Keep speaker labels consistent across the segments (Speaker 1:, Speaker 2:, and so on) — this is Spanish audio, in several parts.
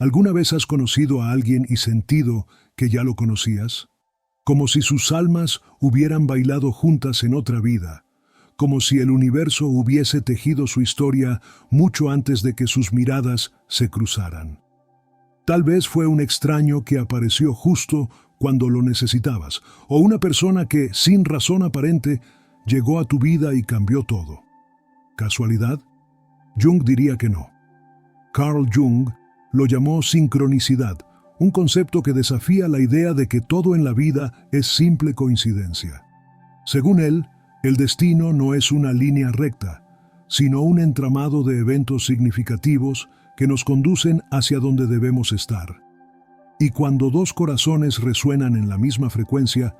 Speaker 1: ¿Alguna vez has conocido a alguien y sentido que ya lo conocías? Como si sus almas hubieran bailado juntas en otra vida, como si el universo hubiese tejido su historia mucho antes de que sus miradas se cruzaran. Tal vez fue un extraño que apareció justo cuando lo necesitabas, o una persona que, sin razón aparente, llegó a tu vida y cambió todo. ¿Casualidad? Jung diría que no. Carl Jung lo llamó sincronicidad, un concepto que desafía la idea de que todo en la vida es simple coincidencia. Según él, el destino no es una línea recta, sino un entramado de eventos significativos que nos conducen hacia donde debemos estar. Y cuando dos corazones resuenan en la misma frecuencia,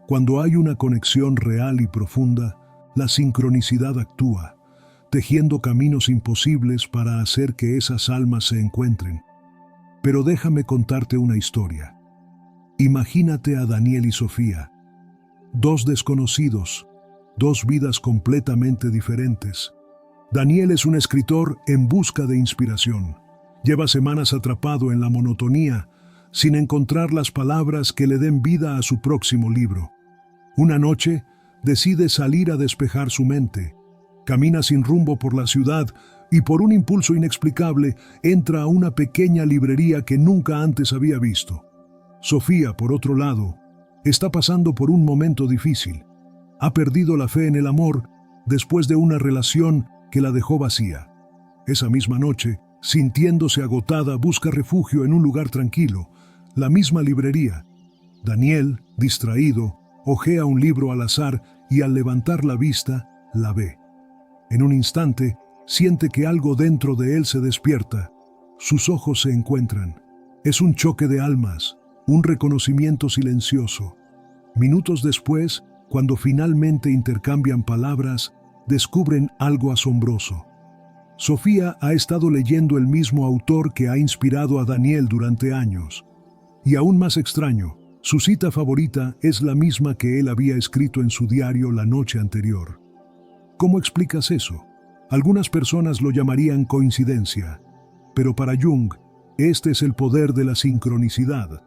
Speaker 1: cuando hay una conexión real y profunda, la sincronicidad actúa, tejiendo caminos imposibles para hacer que esas almas se encuentren. Pero déjame contarte una historia. Imagínate a Daniel y Sofía, dos desconocidos, dos vidas completamente diferentes. Daniel es un escritor en busca de inspiración. Lleva semanas atrapado en la monotonía, sin encontrar las palabras que le den vida a su próximo libro. Una noche, decide salir a despejar su mente. Camina sin rumbo por la ciudad y por un impulso inexplicable entra a una pequeña librería que nunca antes había visto. Sofía, por otro lado, está pasando por un momento difícil. Ha perdido la fe en el amor después de una relación que la dejó vacía. Esa misma noche, sintiéndose agotada, busca refugio en un lugar tranquilo, la misma librería. Daniel, distraído, hojea un libro al azar y al levantar la vista, la ve. En un instante, siente que algo dentro de él se despierta. Sus ojos se encuentran. Es un choque de almas, un reconocimiento silencioso. Minutos después, cuando finalmente intercambian palabras, descubren algo asombroso. Sofía ha estado leyendo el mismo autor que ha inspirado a Daniel durante años. Y aún más extraño, su cita favorita es la misma que él había escrito en su diario la noche anterior. ¿Cómo explicas eso? Algunas personas lo llamarían coincidencia, pero para Jung, este es el poder de la sincronicidad,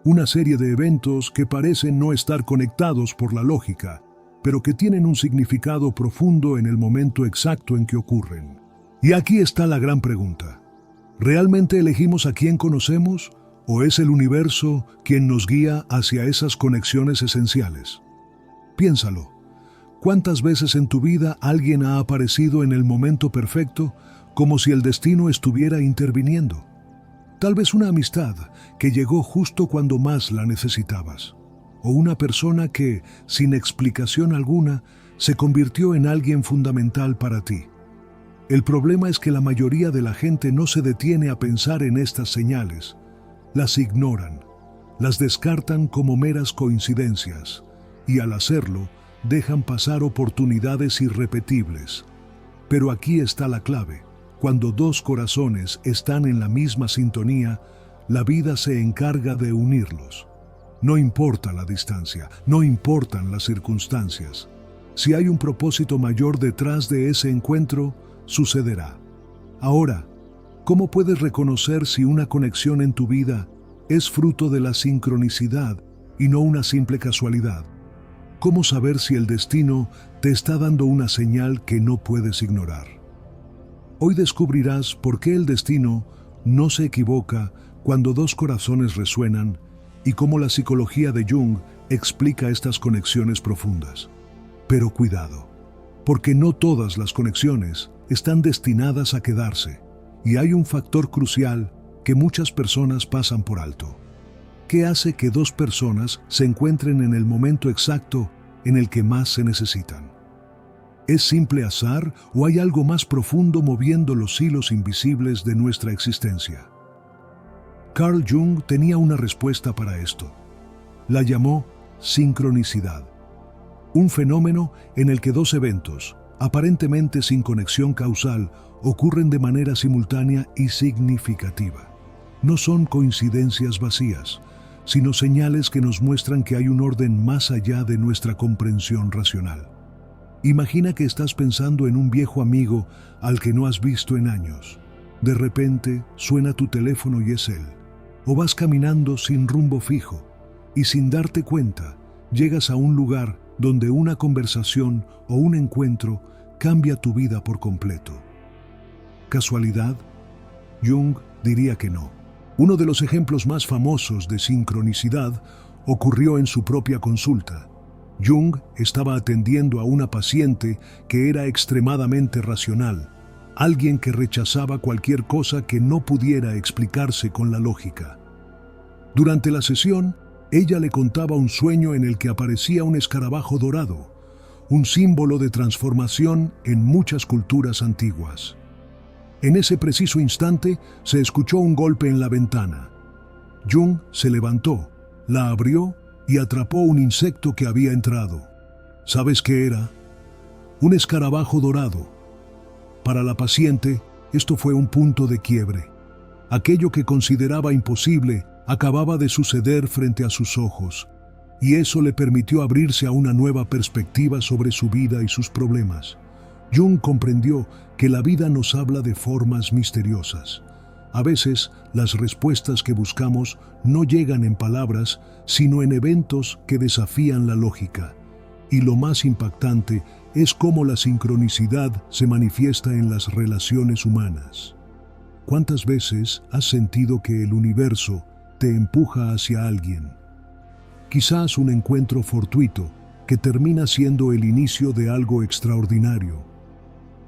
Speaker 1: una serie de eventos que parecen no estar conectados por la lógica, pero que tienen un significado profundo en el momento exacto en que ocurren. Y aquí está la gran pregunta. ¿Realmente elegimos a quién conocemos o es el universo quien nos guía hacia esas conexiones esenciales? Piénsalo. ¿Cuántas veces en tu vida alguien ha aparecido en el momento perfecto como si el destino estuviera interviniendo? Tal vez una amistad que llegó justo cuando más la necesitabas. O una persona que, sin explicación alguna, se convirtió en alguien fundamental para ti. El problema es que la mayoría de la gente no se detiene a pensar en estas señales. Las ignoran, las descartan como meras coincidencias, y al hacerlo, dejan pasar oportunidades irrepetibles. Pero aquí está la clave. Cuando dos corazones están en la misma sintonía, la vida se encarga de unirlos. No importa la distancia, no importan las circunstancias. Si hay un propósito mayor detrás de ese encuentro, sucederá. Ahora, ¿cómo puedes reconocer si una conexión en tu vida es fruto de la sincronicidad y no una simple casualidad? ¿Cómo saber si el destino te está dando una señal que no puedes ignorar? Hoy descubrirás por qué el destino no se equivoca cuando dos corazones resuenan y cómo la psicología de Jung explica estas conexiones profundas. Pero cuidado, porque no todas las conexiones están destinadas a quedarse, y hay un factor crucial que muchas personas pasan por alto. ¿Qué hace que dos personas se encuentren en el momento exacto en el que más se necesitan? ¿Es simple azar o hay algo más profundo moviendo los hilos invisibles de nuestra existencia? Carl Jung tenía una respuesta para esto. La llamó sincronicidad. Un fenómeno en el que dos eventos, aparentemente sin conexión causal, ocurren de manera simultánea y significativa. No son coincidencias vacías, sino señales que nos muestran que hay un orden más allá de nuestra comprensión racional. Imagina que estás pensando en un viejo amigo al que no has visto en años. De repente suena tu teléfono y es él. O vas caminando sin rumbo fijo y sin darte cuenta, llegas a un lugar donde una conversación o un encuentro cambia tu vida por completo. ¿Casualidad? Jung diría que no. Uno de los ejemplos más famosos de sincronicidad ocurrió en su propia consulta. Jung estaba atendiendo a una paciente que era extremadamente racional, alguien que rechazaba cualquier cosa que no pudiera explicarse con la lógica. Durante la sesión, ella le contaba un sueño en el que aparecía un escarabajo dorado, un símbolo de transformación en muchas culturas antiguas. En ese preciso instante se escuchó un golpe en la ventana. Jung se levantó, la abrió y atrapó un insecto que había entrado. ¿Sabes qué era? Un escarabajo dorado. Para la paciente, esto fue un punto de quiebre. Aquello que consideraba imposible acababa de suceder frente a sus ojos, y eso le permitió abrirse a una nueva perspectiva sobre su vida y sus problemas. Jung comprendió que la vida nos habla de formas misteriosas. A veces, las respuestas que buscamos no llegan en palabras, sino en eventos que desafían la lógica. Y lo más impactante es cómo la sincronicidad se manifiesta en las relaciones humanas. ¿Cuántas veces has sentido que el universo te empuja hacia alguien? Quizás un encuentro fortuito que termina siendo el inicio de algo extraordinario.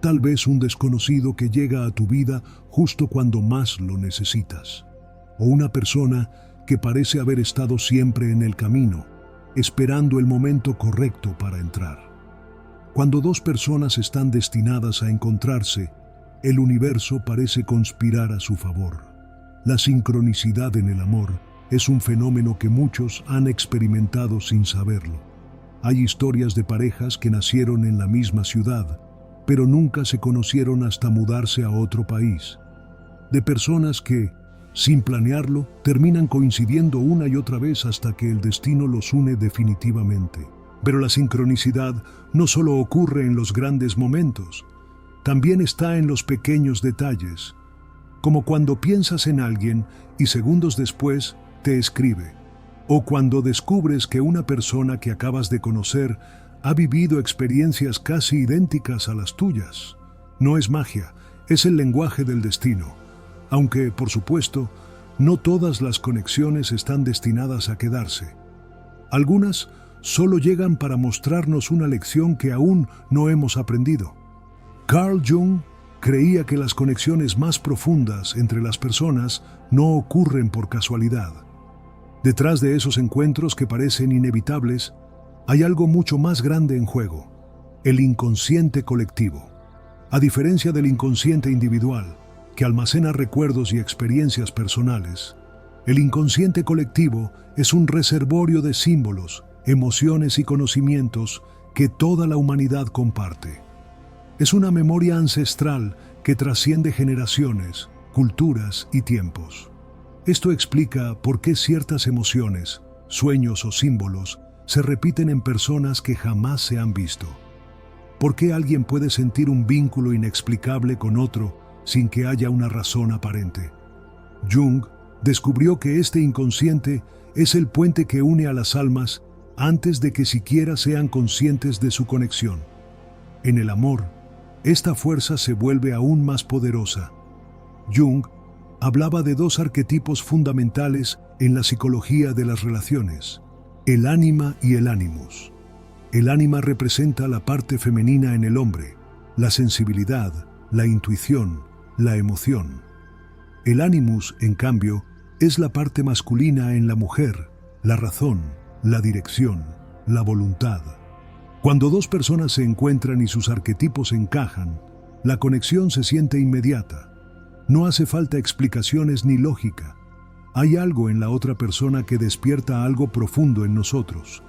Speaker 1: Tal vez un desconocido que llega a tu vida justo cuando más lo necesitas. O una persona que parece haber estado siempre en el camino, esperando el momento correcto para entrar. Cuando dos personas están destinadas a encontrarse, el universo parece conspirar a su favor. La sincronicidad en el amor es un fenómeno que muchos han experimentado sin saberlo. Hay historias de parejas que nacieron en la misma ciudad, pero nunca se conocieron hasta mudarse a otro país. De personas que, sin planearlo, terminan coincidiendo una y otra vez hasta que el destino los une definitivamente. Pero la sincronicidad no solo ocurre en los grandes momentos, también está en los pequeños detalles, como cuando piensas en alguien y segundos después te escribe, o cuando descubres que una persona que acabas de conocer ha vivido experiencias casi idénticas a las tuyas. No es magia, es el lenguaje del destino, aunque, por supuesto, no todas las conexiones están destinadas a quedarse. Algunas solo llegan para mostrarnos una lección que aún no hemos aprendido. Carl Jung creía que las conexiones más profundas entre las personas no ocurren por casualidad. Detrás de esos encuentros que parecen inevitables, hay algo mucho más grande en juego: el inconsciente colectivo. A diferencia del inconsciente individual, que almacena recuerdos y experiencias personales, el inconsciente colectivo es un reservorio de símbolos, emociones y conocimientos que toda la humanidad comparte. Es una memoria ancestral que trasciende generaciones, culturas y tiempos. Esto explica por qué ciertas emociones, sueños o símbolos se repiten en personas que jamás se han visto. ¿Por qué alguien puede sentir un vínculo inexplicable con otro sin que haya una razón aparente? Jung descubrió que este inconsciente es el puente que une a las almas antes de que siquiera sean conscientes de su conexión. En el amor, esta fuerza se vuelve aún más poderosa. Jung hablaba de dos arquetipos fundamentales en la psicología de las relaciones: el ánima y el ánimus. El ánima representa la parte femenina en el hombre, la sensibilidad, la intuición, la emoción. El ánimus, en cambio, es la parte masculina en la mujer, la razón, la dirección, la voluntad. Cuando dos personas se encuentran y sus arquetipos encajan, la conexión se siente inmediata. No hace falta explicaciones ni lógica. Hay algo en la otra persona que despierta algo profundo en nosotros,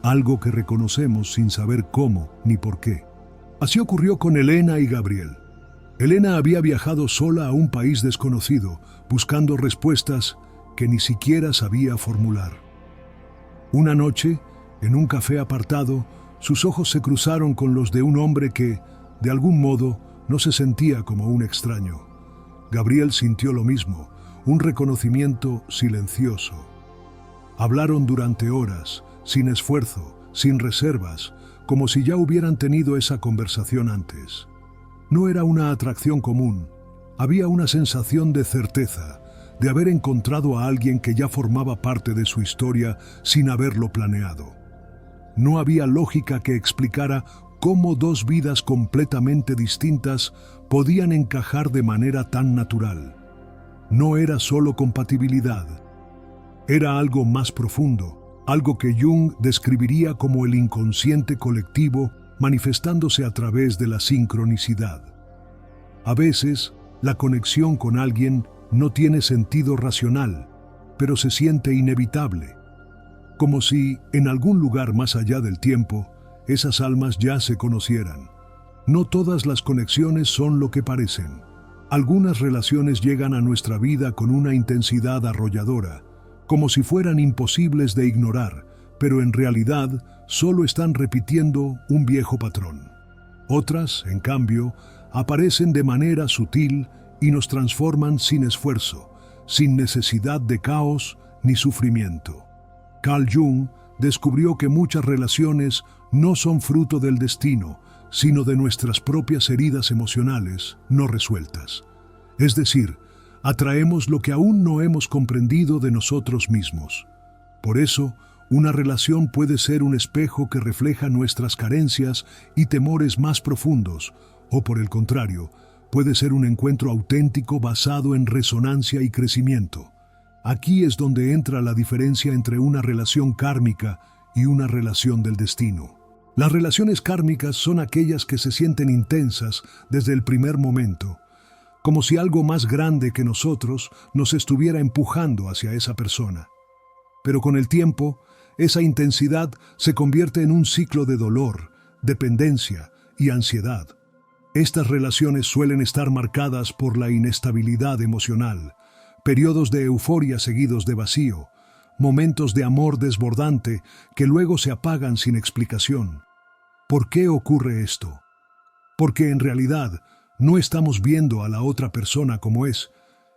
Speaker 1: algo que reconocemos sin saber cómo ni por qué. Así ocurrió con Elena y Gabriel. Elena había viajado sola a un país desconocido, buscando respuestas que ni siquiera sabía formular. Una noche, en un café apartado, sus ojos se cruzaron con los de un hombre que, de algún modo, no se sentía como un extraño. Gabriel sintió lo mismo, un reconocimiento silencioso. Hablaron durante horas, sin esfuerzo, sin reservas, como si ya hubieran tenido esa conversación antes. No era una atracción común, había una sensación de certeza, de haber encontrado a alguien que ya formaba parte de su historia sin haberlo planeado. No había lógica que explicara cómo dos vidas completamente distintas podían encajar de manera tan natural. No era solo compatibilidad, era algo más profundo, algo que Jung describiría como el inconsciente colectivo manifestándose a través de la sincronicidad. A veces, la conexión con alguien no tiene sentido racional, pero se siente inevitable, como si, en algún lugar más allá del tiempo, esas almas ya se conocieran. No todas las conexiones son lo que parecen. Algunas relaciones llegan a nuestra vida con una intensidad arrolladora, como si fueran imposibles de ignorar, pero en realidad solo están repitiendo un viejo patrón. Otras, en cambio, aparecen de manera sutil y nos transforman sin esfuerzo, sin necesidad de caos ni sufrimiento. Carl Jung descubrió que muchas relaciones no son fruto del destino, sino de nuestras propias heridas emocionales no resueltas. Es decir, atraemos lo que aún no hemos comprendido de nosotros mismos. Por eso, una relación puede ser un espejo que refleja nuestras carencias y temores más profundos, o por el contrario, puede ser un encuentro auténtico basado en resonancia y crecimiento. Aquí es donde entra la diferencia entre una relación kármica y una relación del destino. Las relaciones kármicas son aquellas que se sienten intensas desde el primer momento, como si algo más grande que nosotros nos estuviera empujando hacia esa persona. Pero con el tiempo, esa intensidad se convierte en un ciclo de dolor, dependencia y ansiedad. Estas relaciones suelen estar marcadas por la inestabilidad emocional, periodos de euforia seguidos de vacío, momentos de amor desbordante que luego se apagan sin explicación. ¿Por qué ocurre esto? Porque en realidad no estamos viendo a la otra persona como es,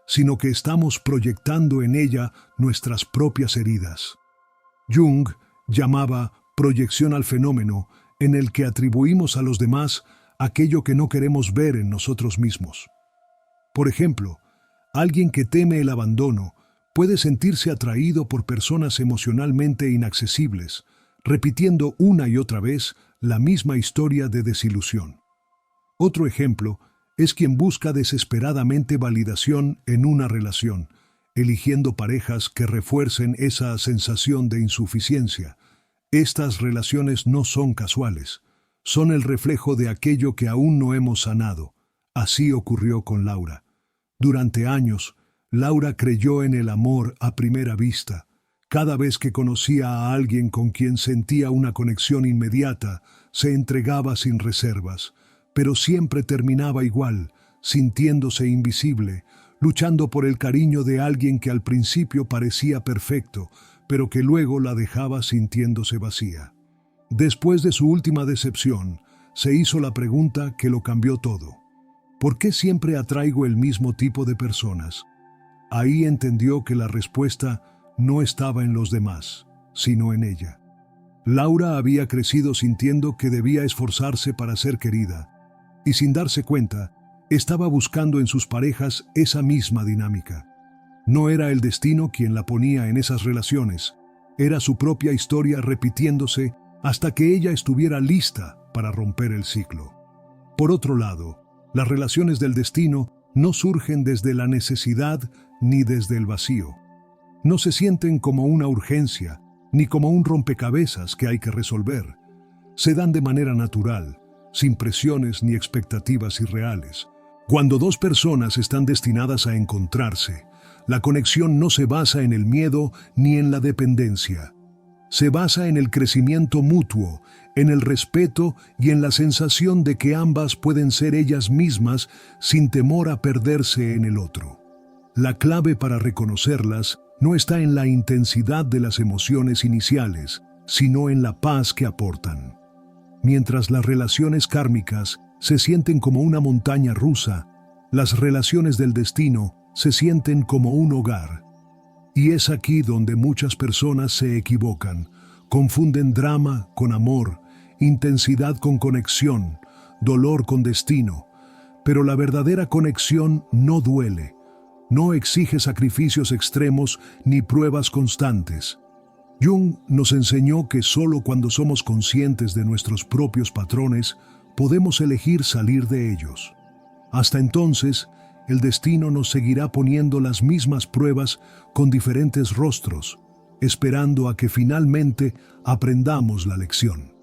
Speaker 1: sino que estamos proyectando en ella nuestras propias heridas. Jung llamaba proyección al fenómeno en el que atribuimos a los demás aquello que no queremos ver en nosotros mismos. Por ejemplo, alguien que teme el abandono puede sentirse atraído por personas emocionalmente inaccesibles, repitiendo una y otra vez la misma historia de desilusión. Otro ejemplo es quien busca desesperadamente validación en una relación, eligiendo parejas que refuercen esa sensación de insuficiencia. Estas relaciones no son casuales, son el reflejo de aquello que aún no hemos sanado. Así ocurrió con Laura. Durante años, Laura creyó en el amor a primera vista. Cada vez que conocía a alguien con quien sentía una conexión inmediata, se entregaba sin reservas, pero siempre terminaba igual, sintiéndose invisible, luchando por el cariño de alguien que al principio parecía perfecto, pero que luego la dejaba sintiéndose vacía. Después de su última decepción, se hizo la pregunta que lo cambió todo. ¿Por qué siempre atraigo el mismo tipo de personas? Ahí entendió que la respuesta no estaba en los demás, sino en ella. Laura había crecido sintiendo que debía esforzarse para ser querida, y sin darse cuenta, estaba buscando en sus parejas esa misma dinámica. No era el destino quien la ponía en esas relaciones, era su propia historia repitiéndose hasta que ella estuviera lista para romper el ciclo. Por otro lado, las relaciones del destino no surgen desde la necesidad ni desde el vacío. No se sienten como una urgencia, ni como un rompecabezas que hay que resolver. Se dan de manera natural, sin presiones ni expectativas irreales. Cuando dos personas están destinadas a encontrarse, la conexión no se basa en el miedo ni en la dependencia. Se basa en el crecimiento mutuo, en el respeto y en la sensación de que ambas pueden ser ellas mismas sin temor a perderse en el otro. La clave para reconocerlas no está en la intensidad de las emociones iniciales, sino en la paz que aportan. Mientras las relaciones kármicas se sienten como una montaña rusa, Las relaciones del destino se sienten como un hogar. Y es aquí donde muchas personas se equivocan, confunden drama con amor, intensidad con conexión, dolor con destino. Pero la verdadera conexión no duele, no exige sacrificios extremos ni pruebas constantes. Jung nos enseñó que solo cuando somos conscientes de nuestros propios patrones podemos elegir salir de ellos. Hasta entonces, el destino nos seguirá poniendo las mismas pruebas con diferentes rostros, esperando a que finalmente aprendamos la lección.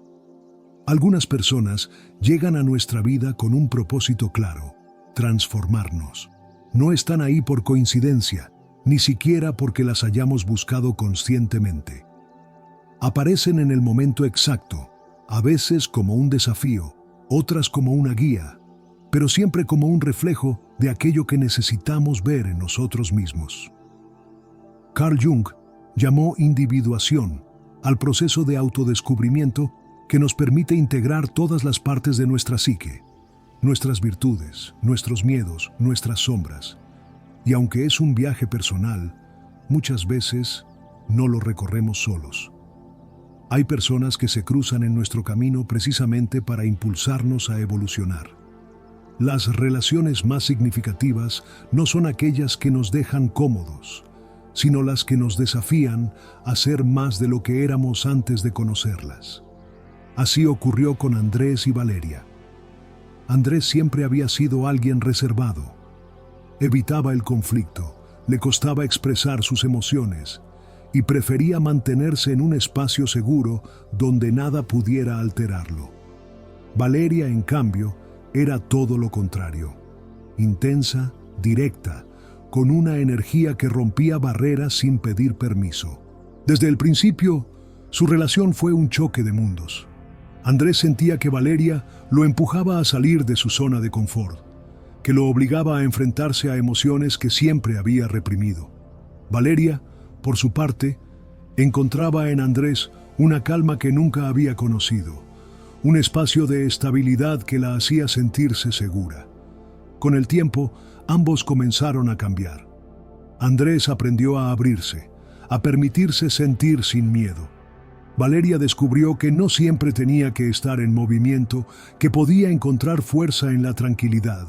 Speaker 1: Algunas personas llegan a nuestra vida con un propósito claro: transformarnos. No están ahí por coincidencia, ni siquiera porque las hayamos buscado conscientemente. Aparecen en el momento exacto, a veces como un desafío, otras como una guía, pero siempre como un reflejo de aquello que necesitamos ver en nosotros mismos. Carl Jung llamó individuación al proceso de autodescubrimiento que nos permite integrar todas las partes de nuestra psique, nuestras virtudes, nuestros miedos, nuestras sombras. Y aunque es un viaje personal, muchas veces no lo recorremos solos. Hay personas que se cruzan en nuestro camino precisamente para impulsarnos a evolucionar. Las relaciones más significativas no son aquellas que nos dejan cómodos, sino las que nos desafían a ser más de lo que éramos antes de conocerlas. Así ocurrió con Andrés y Valeria. Andrés siempre había sido alguien reservado. Evitaba el conflicto, le costaba expresar sus emociones y prefería mantenerse en un espacio seguro donde nada pudiera alterarlo. Valeria, en cambio, era todo lo contrario. Intensa, directa, con una energía que rompía barreras sin pedir permiso. Desde el principio, su relación fue un choque de mundos. Andrés sentía que Valeria lo empujaba a salir de su zona de confort, que lo obligaba a enfrentarse a emociones que siempre había reprimido. Valeria, por su parte, encontraba en Andrés una calma que nunca había conocido, un espacio de estabilidad que la hacía sentirse segura. Con el tiempo, ambos comenzaron a cambiar. Andrés aprendió a abrirse, a permitirse sentir sin miedo. Valeria descubrió que no siempre tenía que estar en movimiento, que podía encontrar fuerza en la tranquilidad.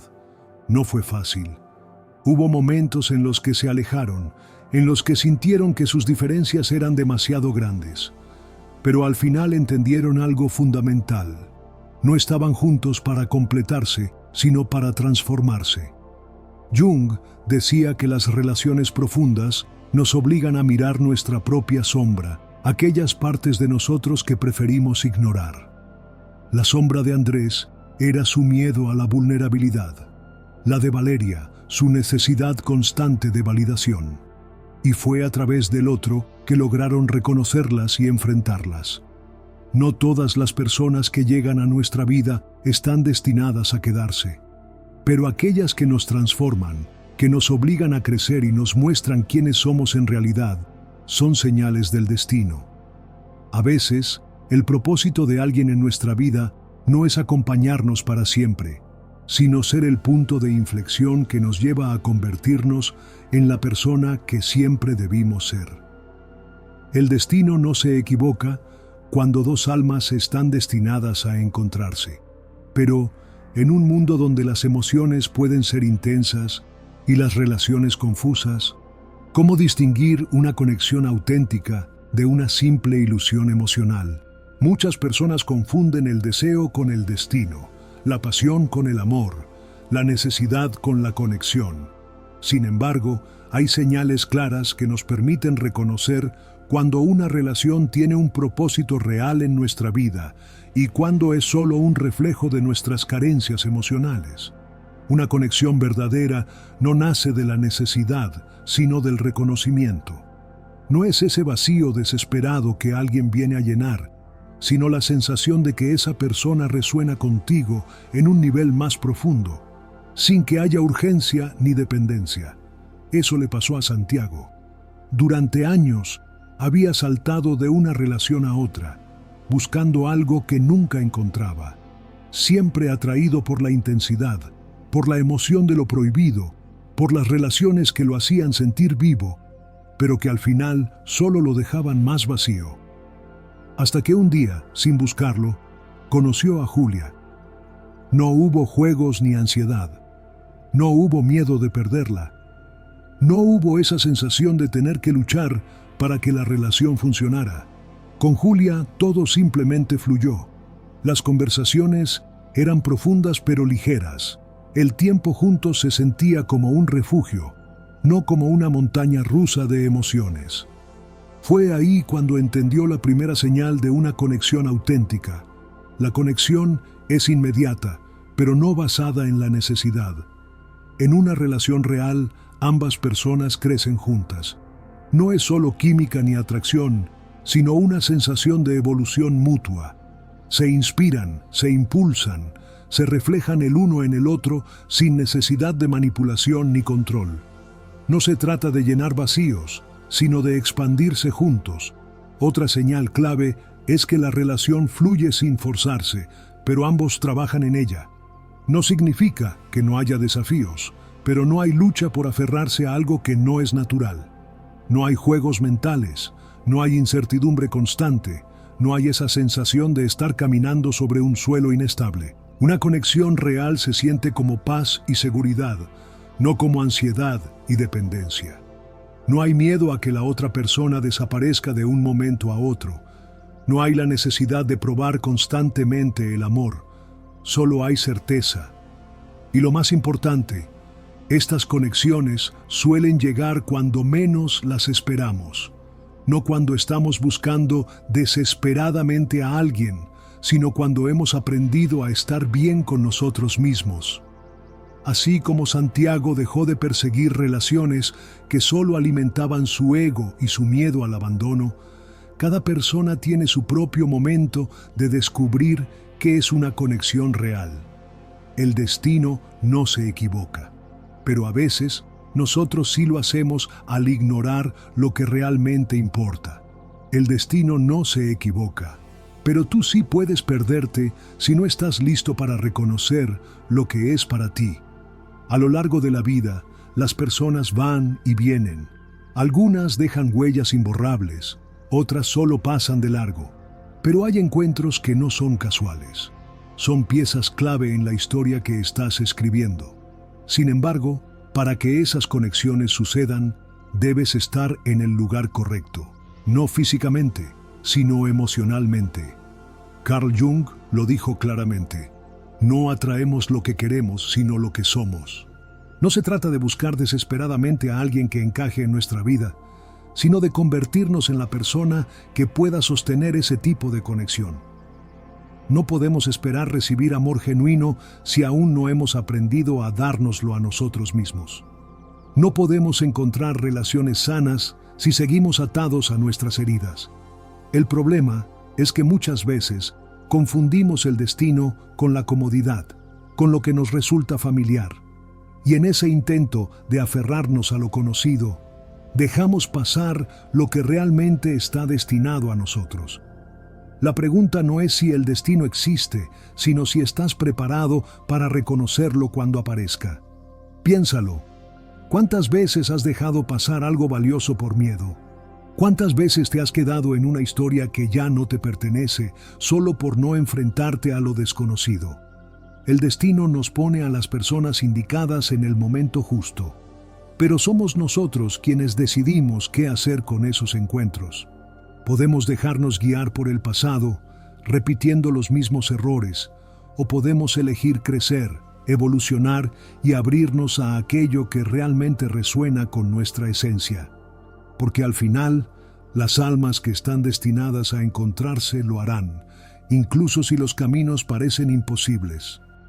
Speaker 1: No fue fácil. Hubo momentos en los que se alejaron, en los que sintieron que sus diferencias eran demasiado grandes. Pero al final entendieron algo fundamental. No estaban juntos para completarse, sino para transformarse. Jung decía que las relaciones profundas nos obligan a mirar nuestra propia sombra, aquellas partes de nosotros que preferimos ignorar. La sombra de Andrés era su miedo a la vulnerabilidad. La de Valeria, su necesidad constante de validación. Y fue a través del otro que lograron reconocerlas y enfrentarlas. No todas las personas que llegan a nuestra vida están destinadas a quedarse, pero aquellas que nos transforman, que nos obligan a crecer y nos muestran quiénes somos en realidad, son señales del destino. A veces, el propósito de alguien en nuestra vida no es acompañarnos para siempre, sino ser el punto de inflexión que nos lleva a convertirnos en la persona que siempre debimos ser. El destino no se equivoca cuando dos almas están destinadas a encontrarse, pero en un mundo donde las emociones pueden ser intensas y las relaciones confusas, ¿cómo distinguir una conexión auténtica de una simple ilusión emocional? Muchas personas confunden el deseo con el destino, la pasión con el amor, la necesidad con la conexión. Sin embargo, hay señales claras que nos permiten reconocer cuando una relación tiene un propósito real en nuestra vida y cuando es solo un reflejo de nuestras carencias emocionales. Una conexión verdadera no nace de la necesidad, sino del reconocimiento. No es ese vacío desesperado que alguien viene a llenar, sino la sensación de que esa persona resuena contigo en un nivel más profundo, sin que haya urgencia ni dependencia. Eso le pasó a Santiago. Durante años había saltado de una relación a otra, buscando algo que nunca encontraba, siempre atraído por la intensidad, por la emoción de lo prohibido, por las relaciones que lo hacían sentir vivo, pero que al final solo lo dejaban más vacío. Hasta que un día, sin buscarlo, conoció a Julia. No hubo juegos ni ansiedad. No hubo miedo de perderla. No hubo esa sensación de tener que luchar para que la relación funcionara. Con Julia todo simplemente fluyó. Las conversaciones eran profundas pero ligeras. El tiempo juntos se sentía como un refugio, no como una montaña rusa de emociones. Fue ahí cuando entendió la primera señal de una conexión auténtica. La conexión es inmediata, pero no basada en la necesidad. En una relación real, ambas personas crecen juntas. No es solo química ni atracción, sino una sensación de evolución mutua. Se inspiran, se impulsan, se reflejan el uno en el otro sin necesidad de manipulación ni control. No se trata de llenar vacíos, sino de expandirse juntos. Otra señal clave es que la relación fluye sin forzarse, pero ambos trabajan en ella. No significa que no haya desafíos, pero no hay lucha por aferrarse a algo que no es natural. No hay juegos mentales, no hay incertidumbre constante, no hay esa sensación de estar caminando sobre un suelo inestable. Una conexión real se siente como paz y seguridad, no como ansiedad y dependencia. No hay miedo a que la otra persona desaparezca de un momento a otro. No hay la necesidad de probar constantemente el amor. Solo hay certeza. Y lo más importante, estas conexiones suelen llegar cuando menos las esperamos. No cuando estamos buscando desesperadamente a alguien, sino cuando hemos aprendido a estar bien con nosotros mismos. Así como Santiago dejó de perseguir relaciones que solo alimentaban su ego y su miedo al abandono, cada persona tiene su propio momento de descubrir qué es una conexión real. El destino no se equivoca, pero a veces nosotros sí lo hacemos al ignorar lo que realmente importa. El destino no se equivoca, pero tú sí puedes perderte si no estás listo para reconocer lo que es para ti. A lo largo de la vida, las personas van y vienen. Algunas dejan huellas imborrables, otras solo pasan de largo. Pero hay encuentros que no son casuales. Son piezas clave en la historia que estás escribiendo. Sin embargo, para que esas conexiones sucedan, debes estar en el lugar correcto. No físicamente, sino emocionalmente. Carl Jung lo dijo claramente. No atraemos lo que queremos, sino lo que somos. No se trata de buscar desesperadamente a alguien que encaje en nuestra vida, sino de convertirnos en la persona que pueda sostener ese tipo de conexión. No podemos esperar recibir amor genuino si aún no hemos aprendido a dárnoslo a nosotros mismos. No podemos encontrar relaciones sanas si seguimos atados a nuestras heridas. El problema es que muchas veces confundimos el destino con la comodidad, con lo que nos resulta familiar. Y en ese intento de aferrarnos a lo conocido, dejamos pasar lo que realmente está destinado a nosotros. La pregunta no es si el destino existe, sino si estás preparado para reconocerlo cuando aparezca. Piénsalo. ¿Cuántas veces has dejado pasar algo valioso por miedo? ¿Cuántas veces te has quedado en una historia que ya no te pertenece solo por no enfrentarte a lo desconocido? El destino nos pone a las personas indicadas en el momento justo, pero somos nosotros quienes decidimos qué hacer con esos encuentros. Podemos dejarnos guiar por el pasado, repitiendo los mismos errores, o podemos elegir crecer, evolucionar y abrirnos a aquello que realmente resuena con nuestra esencia. Porque al final, las almas que están destinadas a encontrarse lo harán, incluso si los caminos parecen imposibles.